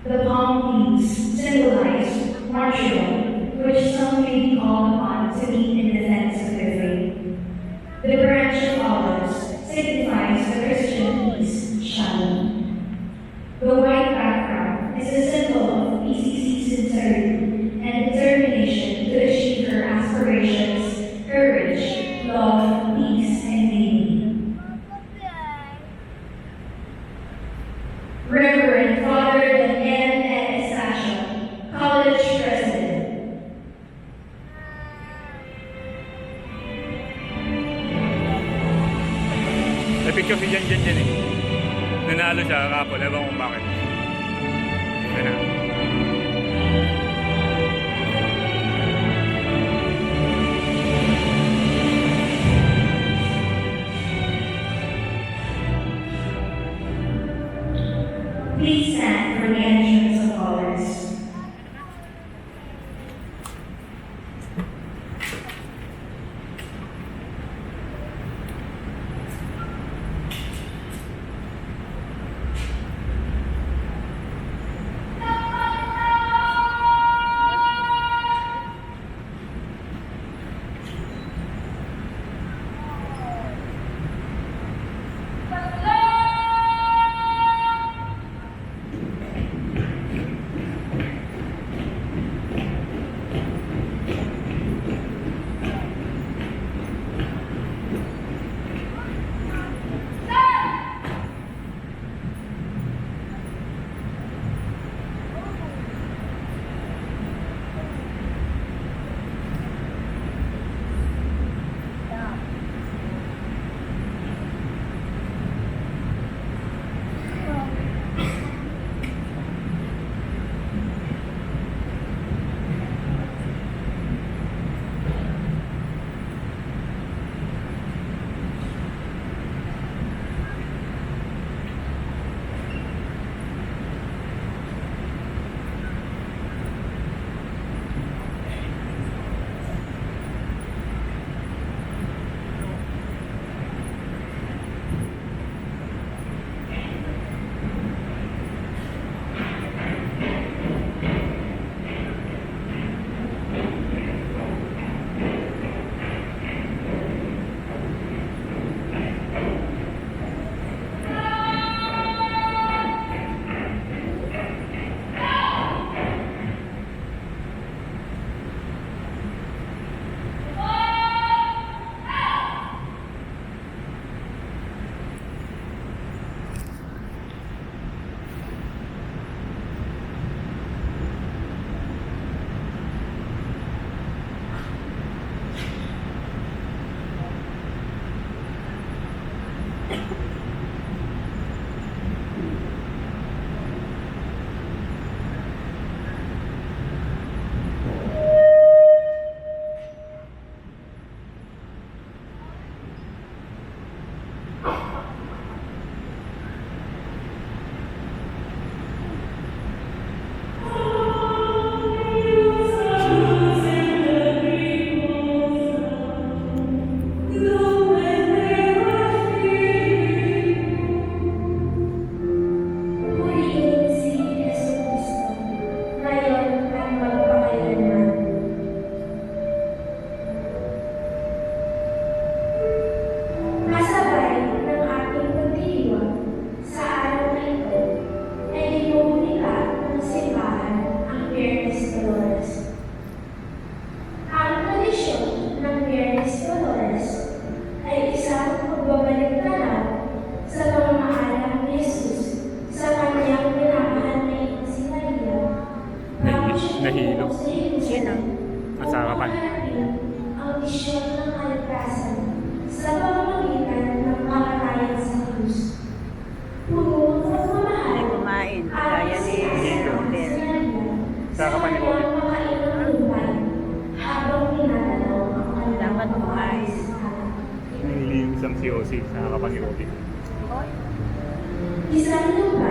The palm leaves symbolize martyrdom, which some may be called upon to meet in defense of their faith. The branch of olives signifies the Christian peace, shalom. The white background is a symbol of PCC's sincerity and determination to achieve her aspirations, courage, love, peace, and dignity. Reverend Father Daniel N. Estacio, College President. May picture si Jan dyan eh. Nanalo siya kapon, ewan kung bakit. Ayan na. Please stand for the entrance of colors. Nahilo. Sino? Masarapan. Ang misyon ng kaligtasan sa pamamagitan ng kamatayan sa krus. Puno at mamahal. Ay, kumain. Kaya ni Robert. Sarapan ni Bobby. Habang tinatanaw ang kanilang Dapat kumain. Nilihim isang COC sa harapan ni Bobby. Isang lupa